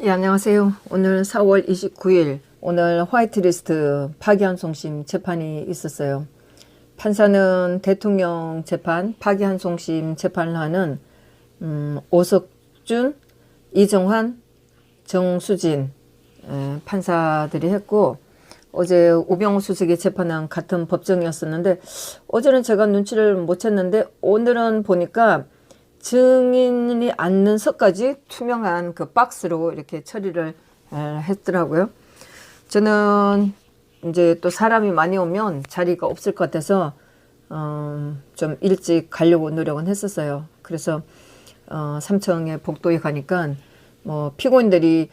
예, 안녕하세요. 오늘 4월 29일, 오늘 화이트리스트 파기환송심 재판이 있었어요. 판사는 대통령 재판, 파기환송심 재판을 하는 오석준, 이정환, 정수진 판사들이 했고, 어제 우병우 수석이 재판한 같은 법정이었었는데, 어제는 제가 눈치를 못 챘는데 오늘은 보니까 증인이 앉는 석까지 투명한 그 박스로 이렇게 처리를 했더라고요. 저는 이제 또 사람이 많이 오면 자리가 없을 것 같아서 좀 일찍 가려고 노력은 했었어요. 그래서 삼청에 복도에 가니까 뭐 피고인들이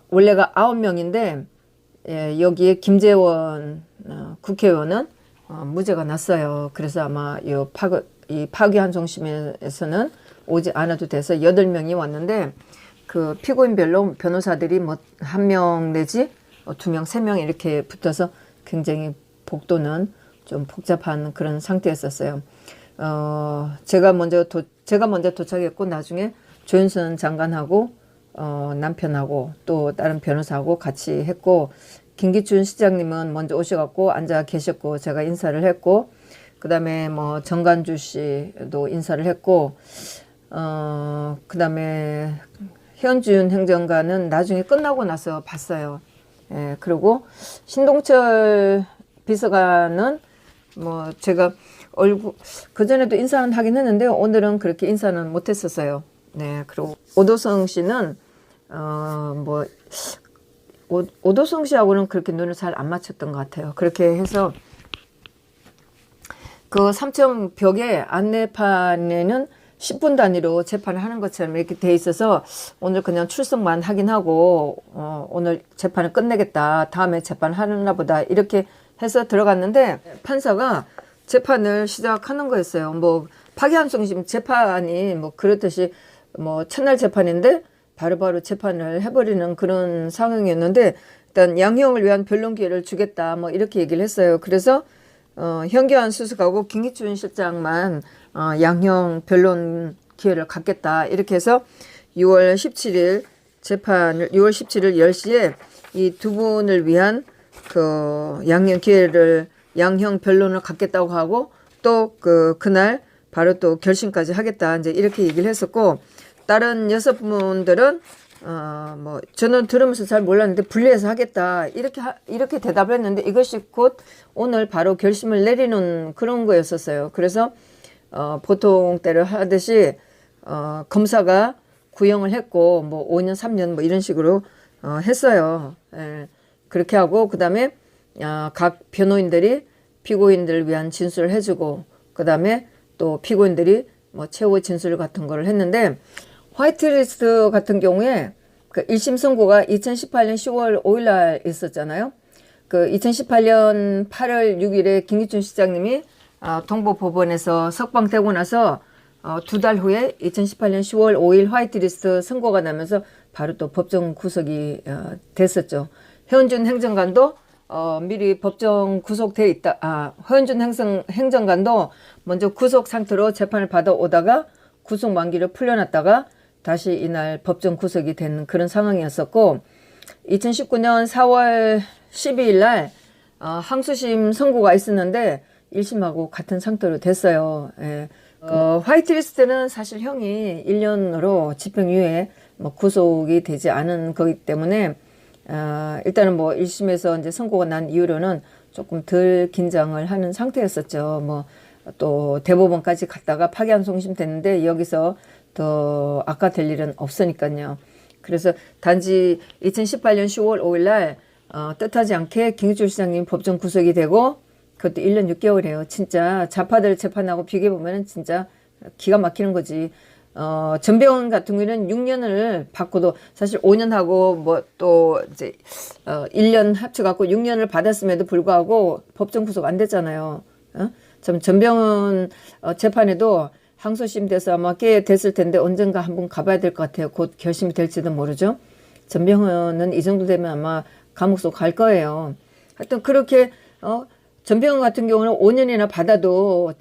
원래가 9명인데 여기에 김재원 국회의원은 무죄가 났어요. 그래서 아마 이 파기환송심에서는 오지 않아도 돼서 8명이 왔는데 그 피고인별로 변호사들이 뭐 1명 내지 2명, 3명 이렇게 붙어서 굉장히 복도는 좀 복잡한 그런 상태였었어요. 제가 먼저 도착했고 나중에 조윤선 장관하고 남편하고 또 다른 변호사하고 같이 했고 김기춘 시장님은 먼저 오셔갖고 앉아 계셨고 제가 인사를 했고 그 다음에 뭐 정관주 씨도 인사를 했고 그 다음에 현준 행정관은 나중에 끝나고 나서 봤어요. 예, 그리고 신동철 비서관은 뭐 제가 그전에도 인사는 하긴 했는데 오늘은 그렇게 인사는 못 했었어요. 네, 그리고 오도성 씨는 뭐 오도성 씨하고는 그렇게 눈을 잘 안 맞췄던 것 같아요. 그렇게 해서 그 삼청 벽에 안내판에는 10분 단위로 재판을 하는 것처럼 이렇게 돼 있어서 오늘 그냥 출석만 하긴 하고 오늘 재판을 끝내겠다. 다음에 재판 하나 보다 이렇게 해서 들어갔는데 판사가 재판을 시작하는 거였어요. 뭐 파기환송심 재판이 뭐 그렇듯이 뭐 첫날 재판인데 바로바로 재판을 해버리는 그런 상황이었는데 일단 양형을 위한 변론 기회를 주겠다. 뭐 이렇게 얘기를 했어요. 그래서 현기환 수석하고 김기춘 실장만 양형 변론 기회를 갖겠다. 이렇게 해서 6월 17일 재판을 6월 17일 10시에 이 두 분을 위한 그 양형 변론을 갖겠다고 하고 또 그날 바로 또 결심까지 하겠다. 이제 이렇게 얘기를 했었고 다른 6분들은 뭐 저는 들으면서 잘 몰랐는데 분리해서 하겠다 이렇게 대답을 했는데 이것이 곧 오늘 바로 결심을 내리는 그런 거였었어요. 그래서 보통 때를 하듯이 검사가 구형을 했고 뭐 5년 3년 뭐 이런 식으로 했어요. 예, 그렇게 하고 그다음에 각 변호인들이 피고인들을 위한 진술을 해주고 그다음에 또 피고인들이 뭐 최후 진술 같은 거를 했는데 화이트리스트 같은 경우에 그 1심 선고가 2018년 10월 5일 날 있었잖아요. 그 2018년 8월 6일에 김기춘 시장님이 동부법원에서 석방되고 나서 2달 후에 2018년 10월 5일 화이트리스트 선고가 나면서 바로 또 법정 구속이 됐었죠. 현준 행정관도 미리 법정 구속돼 있다. 현준 행정관도 먼저 구속 상태로 재판을 받아오다가 구속 만기를 풀려났다가 다시 이날 법정 구속이 된 그런 상황이었었고 2019년 4월 12일 날 항소심 선고가 있었는데 1심하고 같은 상태로 됐어요. 예. 화이트리스트는 사실 형이 1년으로 집행유예 뭐 구속이 되지 않은 거기 때문에 일단은 뭐 1심에서 이제 선고가 난 이후로는 조금 덜 긴장을 하는 상태였었죠. 뭐 또 대법원까지 갔다가 파기환송심 됐는데 여기서 더 악화될 일은 없으니까요. 그래서 단지 2018년 10월 5일 날 뜻하지 않게 김기춘 시장님 법정 구속이 되고 그것도 1년 6개월이에요. 진짜 좌파들 재판하고 비교해보면 진짜 기가 막히는 거지. 전병헌 같은 경우는 6년을 받고도 사실 5년 하고 뭐 또 이제 1년 합쳐갖고 6년을 받았음에도 불구하고 법정 구속 안 됐잖아요. 참 전병헌 재판에도 항소심 돼서 아마 꽤 됐을 텐데 언젠가 한번 가봐야 될 것 같아요. 곧 결심이 될지도 모르죠. 전병헌은 이 정도 되면 아마 감옥 속 갈 거예요. 하여튼 그렇게 전병헌 같은 경우는 5년이나 받아도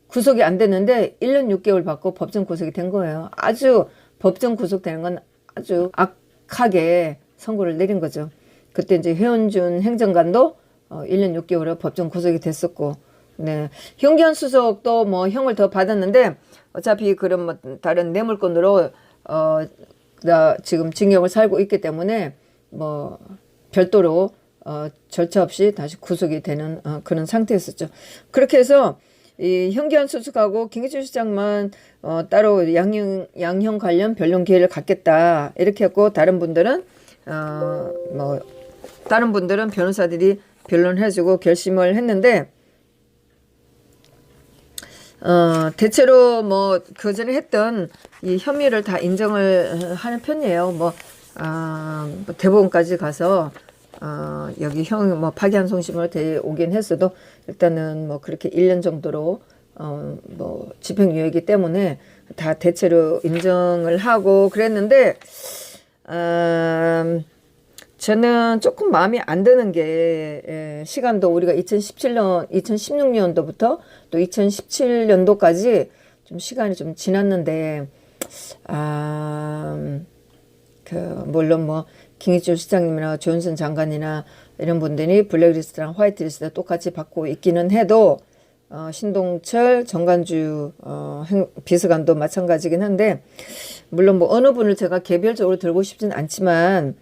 구속이 안 됐는데 1년 6개월 받고 법정 구속이 된 거예요. 아주 법정 구속되는 건 아주 명백하게 선고를 내린 거죠. 그때 이제 회원준 행정관도 1년 6개월에 법정 구속이 됐었고, 네. 형기한 수석도 뭐 형을 더 받았는데 어차피 그런 뭐 다른 뇌물건으로 나 지금 징역을 살고 있기 때문에 뭐 별도로 절차 없이 다시 구속이 되는 그런 상태였었죠. 그렇게 해서 이 형기한 수석하고 김기춘 시장만 따로 양형 관련 변론 기회를 갖겠다 이렇게 했고, 다른 분들은 변호사들이 변론해주고 결심을 했는데, 대체로 뭐 그전에 했던 이 혐의를 다 인정을 하는 편이에요. 뭐 대법원까지 가서 여기 형 뭐 파기환송심으로 데려오긴 했어도 일단은 뭐 그렇게 1년 정도로 뭐 집행유예이기 때문에 다 대체로 인정을 하고 그랬는데, 저는 조금 마음이 안 드는 게, 시간도 우리가 2016년도부터 또 2017년도까지 좀 시간이 좀 지났는데, 물론 뭐 김기춘 시장님이나 조윤선 장관이나 이런 분들이 블랙리스트랑 화이트리스트 똑같이 받고 있기는 해도, 신동철, 정관주 비서관도 마찬가지긴 한데, 물론 뭐 어느 분을 제가 개별적으로 들고 싶진 않지만,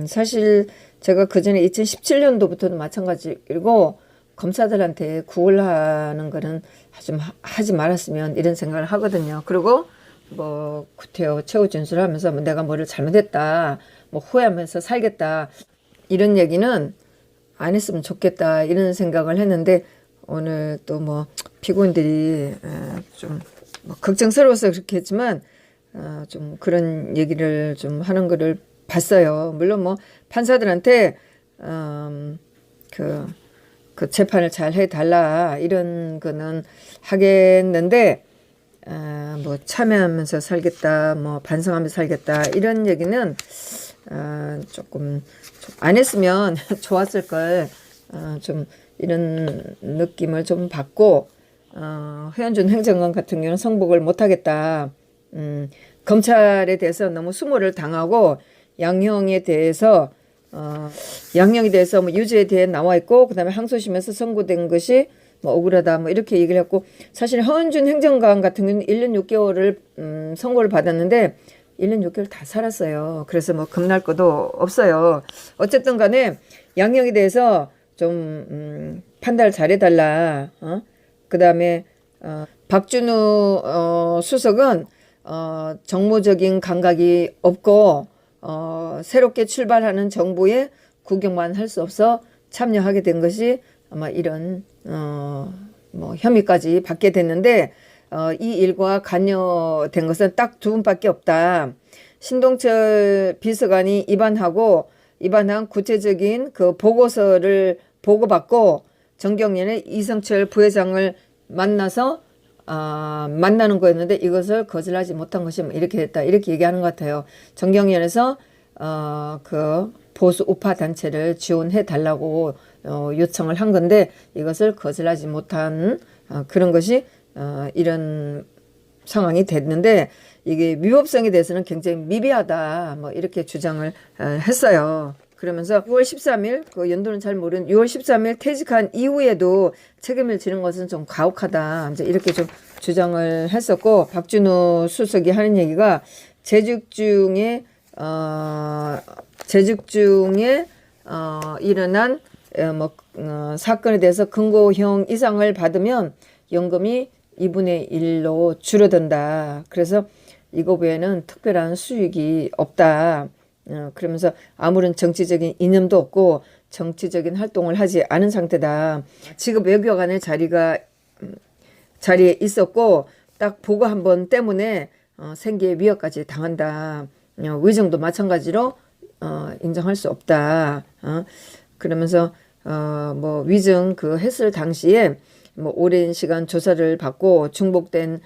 사실 제가 그전에 2017년도부터도 마찬가지고 검사들한테 구걸하는 거는 좀 하지 말았으면 이런 생각을 하거든요. 그리고 뭐 구태여 최후 진술하면서 뭐 내가 뭐를 잘못했다, 뭐 후회하면서 살겠다 이런 얘기는 안 했으면 좋겠다 이런 생각을 했는데, 오늘 또 뭐 피고인들이 좀 뭐 걱정스러워서 그렇게 했지만 좀 그런 얘기를 좀 하는 거를 봤어요. 물론 뭐 판사들한테 그 재판을 잘 해달라 이런 거는 하겠는데, 뭐 참여하면서 살겠다, 뭐 반성하면서 살겠다 이런 얘기는 조금 안 했으면 좋았을 걸, 좀 이런 느낌을 좀 받고, 회원준 행정관 같은 경우는 성복을 못하겠다. 검찰에 대해서 너무 수모를 당하고 양형에 대해서 뭐 유죄에 대해 나와 있고, 그다음에 항소심에서 선고된 것이 뭐 억울하다 뭐 이렇게 얘기를 했고, 사실 허은준 행정관 같은 경우는 1년 6개월을 선고를 받았는데 1년 6개월 다 살았어요. 그래서 뭐 겁날 것도 없어요. 어쨌든 간에 양형에 대해서 좀 판단을 잘해달라. 그다음에 박준우 수석은 정무적인 감각이 없고 새롭게 출발하는 정부에 구경만 할 수 없어 참여하게 된 것이 아마 이런 뭐 혐의까지 받게 됐는데, 이 일과 관여된 것은 딱 두 분밖에 없다. 신동철 비서관이 입안한 구체적인 그 보고서를 보고받고 정경련의 이성철 부회장을 만나서 만나는 거였는데 이것을 거절하지 못한 것이 이렇게 됐다 이렇게 얘기하는 것 같아요. 정경련에서 그 보수 우파 단체를 지원해 달라고 요청을 한 건데 이것을 거절하지 못한 그런 것이 이런 상황이 됐는데, 이게 위법성에 대해서는 굉장히 미비하다 뭐 이렇게 주장을 했어요. 그러면서 6월 13일 그 연도는 잘 모르는 6월 13일 퇴직한 이후에도 책임을 지는 것은 좀 가혹하다 이제 이렇게 좀 주장을 했었고, 박준호 수석이 하는 얘기가 재직 중에 일어난 사건에 대해서 근고형 이상을 받으면 연금이 2분의 1로 줄어든다. 그래서 이거 외에는 특별한 수익이 없다. 그러면서 아무런 정치적인 이념도 없고 정치적인 활동을 하지 않은 상태다. 지금 외교관의 자리에 있었고 딱 보고 한 번 때문에 생계의 위협까지 당한다. 위정도 마찬가지로 인정할 수 없다. 그러면서 뭐 위정 그 했을 당시에 뭐 오랜 시간 조사를 받고 중복된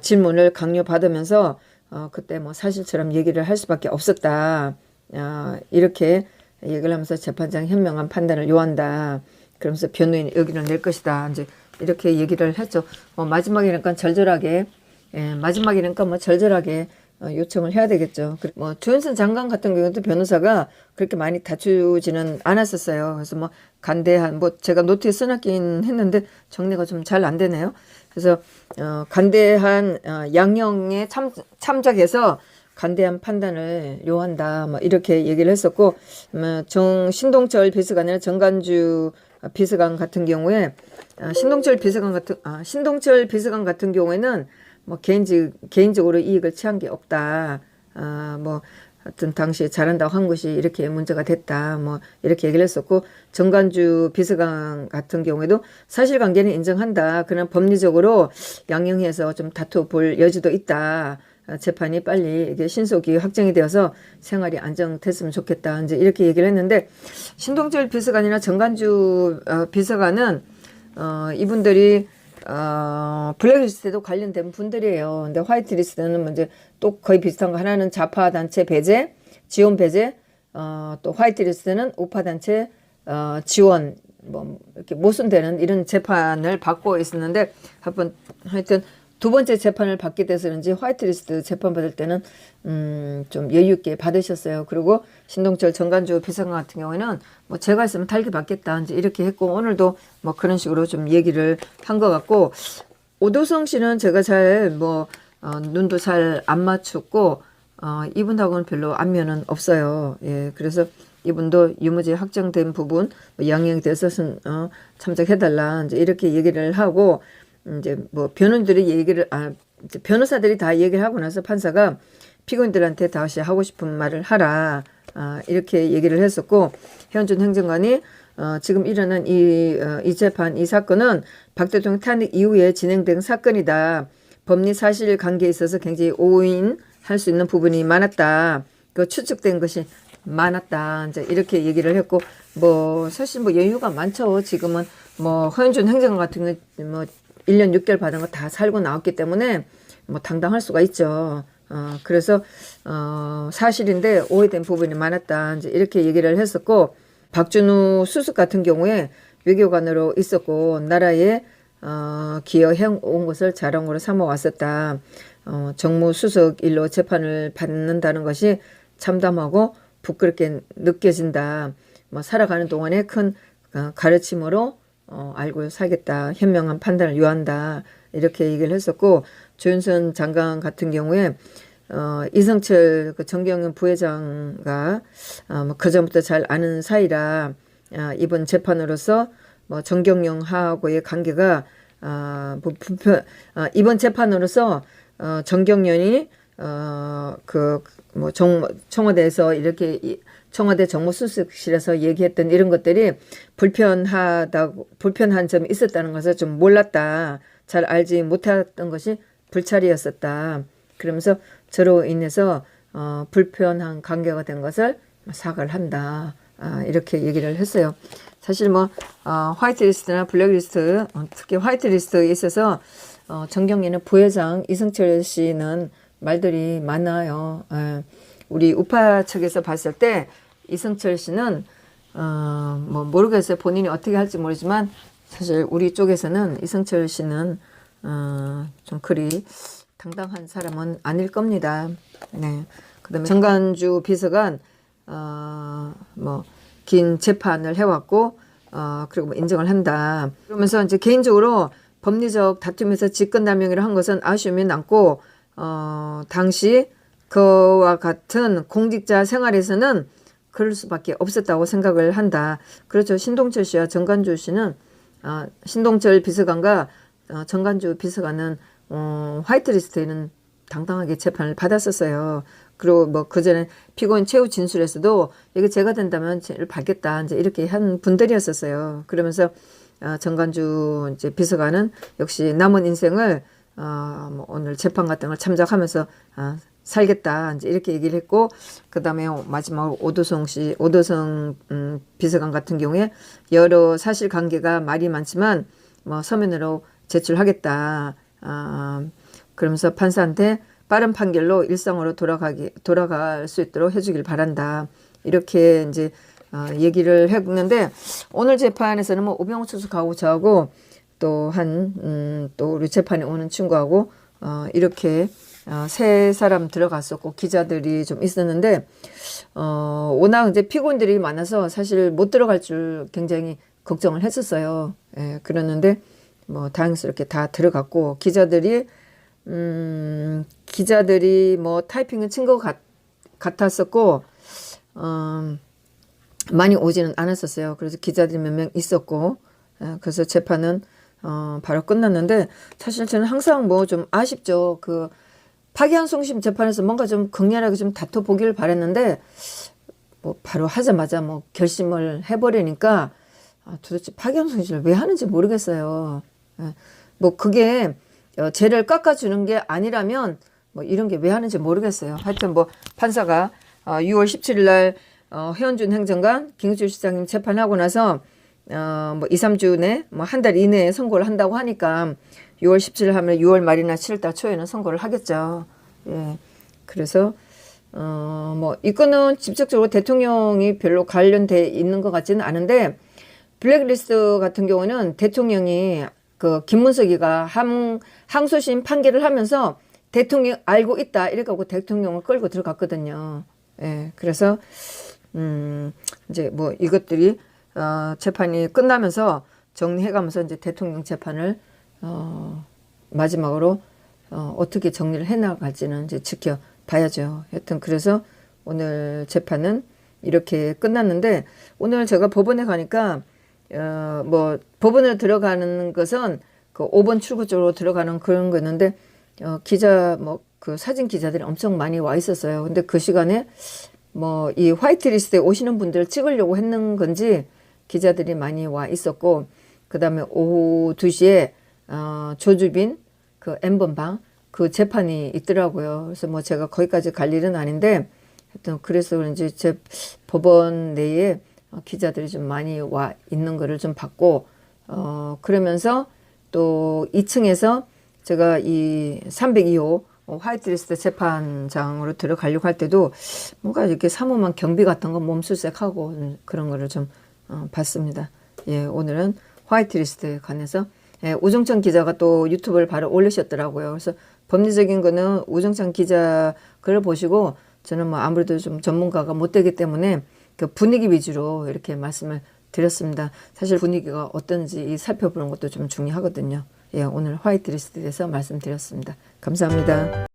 질문을 강요받으면서 그때 뭐 사실처럼 얘기를 할 수밖에 없었다. 이렇게 얘기를 하면서 재판장 현명한 판단을 요한다. 그러면서 변호인 의견을 낼 것이다. 이제 이렇게 얘기를 했죠. 마지막이니까 절절하게, 요청을 해야 되겠죠. 뭐 조윤선 장관 같은 경우도 변호사가 그렇게 많이 다투지는 않았었어요. 그래서 뭐 간대한 뭐 제가 노트에 써놨긴 했는데 정리가 좀 잘 안 되네요. 그래서 간대한 양형에 참작해서 간대한 판단을 요한다. 뭐 이렇게 얘기를 했었고, 신동철 비서관이나 정관주 비서관 같은 경우에 신동철 비서관 같은 경우에는 뭐 개인적으로 이익을 취한 게 없다. 뭐 하여튼 당시에 잘한다고 한 것이 이렇게 문제가 됐다. 뭐 이렇게 얘기를 했었고, 정관주 비서관 같은 경우에도 사실관계는 인정한다. 그러나 법리적으로 양형해서 좀 다투볼 여지도 있다. 재판이 빨리 이게 신속히 확정이 되어서 생활이 안정됐으면 좋겠다. 이제 이렇게 얘기를 했는데, 신동철 비서관이나 정관주 비서관은 이분들이 블랙리스트에도 관련된 분들이에요. 근데 화이트리스트는 이제 또 거의 비슷한 거, 하나는 좌파 단체 배제, 지원 배제, 또 화이트리스트는 우파 단체 지원, 뭐 이렇게 모순되는 이런 재판을 받고 있었는데, 하여튼 두 번째 재판을 받게 돼서 그런지 화이트리스트 재판 받을 때는 좀 여유 있게 받으셨어요. 그리고 신동철 정관주 비서관 같은 경우에는 뭐 제가 있으면 달게 받겠다 이제 이렇게 했고, 오늘도 뭐 그런 식으로 좀 얘기를 한 것 같고, 오도성 씨는 제가 잘 뭐 눈도 잘 안 맞췄고 이분하고는 별로 안면은 없어요. 예, 그래서 이분도 유무죄 확정된 부분 뭐 양형에 대해서는 참작해달라 이제 이렇게 얘기를 하고, 이제 뭐 이제 변호사들이 다 얘기를 하고 나서 판사가 피고인들한테 다시 하고 싶은 말을 하라 이렇게 얘기를 했었고, 현준 행정관이 지금 일어난 이 재판, 이 사건은 박 대통령 탄핵 이후에 진행된 사건이다. 법리 사실 관계에 있어서 굉장히 오인할 수 있는 부분이 많았다. 그 추측된 것이 많았다. 이제 이렇게 얘기를 했고, 뭐 사실 뭐 여유가 많죠. 지금은 뭐 허현준 행정관 같은 경우 뭐 1년 6개월 받은 거 다 살고 나왔기 때문에 뭐 당당할 수가 있죠. 그래서 사실인데 오해된 부분이 많았다. 이제 이렇게 얘기를 했었고, 박준우 수석 같은 경우에 외교관으로 있었고 나라에 기여해 온 것을 자랑으로 삼아 왔었다. 정무 수석 일로 재판을 받는다는 것이 참담하고 부끄럽게 느껴진다. 뭐 살아가는 동안에 큰 가르침으로 알고 살겠다. 현명한 판단을 요한다. 이렇게 얘기를 했었고, 조윤선 장관 같은 경우에 이성철 그 정경련 부회장과 뭐 그전부터 잘 아는 사이라 이번 재판으로서 뭐 정경련하고의 관계가 이번 재판으로서 정경련이 그 뭐 청와대에서 이렇게 청와대 정무수석실에서 얘기했던 이런 것들이 불편한 점이 있었다는 것을 좀 몰랐다. 잘 알지 못했던 것이 불찰이었었다. 그러면서 저로 인해서 불편한 관계가 된 것을 사과를 한다. 이렇게 얘기를 했어요. 사실 뭐 화이트리스트나 블랙리스트, 특히 화이트리스트에 있어서 정경련의 부회장 이성철 씨는 말들이 많아요. 우리 우파 측에서 봤을 때 이성철 씨는 뭐 모르겠어요. 본인이 어떻게 할지 모르지만 사실 우리 쪽에서는 이성철 씨는 좀 그리 당당한 사람은 아닐 겁니다. 네. 그다음에 정관주 비서관 뭐 긴 재판을 해왔고 그리고 뭐 인정을 한다. 그러면서 이제 개인적으로 법리적 다툼에서 직권남용이라 한 것은 아쉬움이 남고 당시 그와 같은 공직자 생활에서는 그럴 수밖에 없었다고 생각을 한다. 그렇죠. 신동철 씨와 정관주 씨는 신동철 비서관과 정관주 비서관은 화이트리스트에는 당당하게 재판을 받았었어요. 그리고 뭐 그전에 피고인 최후 진술에서도 이게 제가 된다면 죄를 받겠다 이제 이렇게 한 분들이었었어요. 그러면서 정관주 이제 비서관은 역시 남은 인생을 뭐 오늘 재판 같은 걸 참작하면서 살겠다 이제 이렇게 얘기를 했고, 그다음에 마지막으로 오도성 비서관 같은 경우에 여러 사실관계가 말이 많지만 뭐 서면으로 제출하겠다. 그러면서 판사한테 빠른 판결로 일상으로 돌아갈 수 있도록 해주길 바란다. 이렇게 이제 얘기를 했는데, 오늘 재판에서는 뭐 우병우 수석하고 저하고 또 우리 재판에 오는 친구하고 이렇게 세 사람 들어갔었고 기자들이 좀 있었는데 워낙 이제 피고인들이 많아서 사실 못 들어갈 줄 굉장히 걱정을 했었어요. 예, 그랬는데 뭐 다행스럽게 다 들어갔고 기자들이 뭐 타이핑은 친 것 같았었고 많이 오지는 않았었어요. 그래서 기자들이 몇 명 있었고 그래서 재판은 바로 끝났는데 사실 저는 항상 뭐 좀 아쉽죠. 그 파기환송심 재판에서 뭔가 좀 극렬하게 좀 다퉈보기를 바랬는데 뭐 바로 하자마자 뭐 결심을 해버리니까 도대체 파기환송심을 왜 하는지 모르겠어요. 뭐 그게 죄를 깎아주는 게 아니라면 뭐 이런 게 왜 하는지 모르겠어요. 하여튼 뭐 판사가 6월 17일 날 회원준 행정관 김기춘 시장님 재판하고 나서 뭐 2, 3주 내 뭐 한 달 이내에 선고를 한다고 하니까 6월 17일 하면 6월 말이나 7월 초에는 선고를 하겠죠. 예. 그래서 뭐 이 건은 직접적으로 대통령이 별로 관련돼 있는 것 같지는 않은데 블랙리스트 같은 경우는 대통령이 그 김문석이가 항소심 판결을 하면서 대통령 알고 있다 이렇게 하고 대통령을 끌고 들어갔거든요. 예. 그래서 이제 뭐 이것들이 재판이 끝나면서 정리해가면서 이제 대통령 재판을 마지막으로 어떻게 정리를 해나갈지는 이제 지켜봐야죠. 하여튼 그래서 오늘 재판은 이렇게 끝났는데 오늘 제가 법원에 가니까 뭐 법원에 들어가는 것은 그 5번 출구 쪽으로 들어가는 그런 거였는데 기자 뭐 그 사진 기자들이 엄청 많이 와 있었어요. 근데 그 시간에 뭐 이 화이트리스트에 오시는 분들을 찍으려고 했는 건지 기자들이 많이 와 있었고 그다음에 오후 2시에 조주빈 그 N번방 그 재판이 있더라고요. 그래서 뭐 제가 거기까지 갈 일은 아닌데 하여튼 그래서 그런지 제 법원 내에 기자들이 좀 많이 와 있는 거를 좀 봤고 그러면서 또 2층에서 제가 이 302호 화이트리스트 재판장으로 들어가려고 할 때도 뭔가 이렇게 사모만 경비 같은 거 몸수색하고 그런 거를 좀 봤습니다. 예, 오늘은 화이트리스트에 관해서 우정찬 기자가 또 유튜브를 바로 올리셨더라고요. 그래서 법리적인 거는 우정찬 기자 글을 보시고 저는 뭐 아무래도 좀 전문가가 못 되기 때문에 그 분위기 위주로 이렇게 말씀을 드렸습니다. 사실 분위기가 어떤지 살펴보는 것도 좀 중요하거든요. 예, 오늘 화이트리스트에 대해서 말씀드렸습니다. 감사합니다.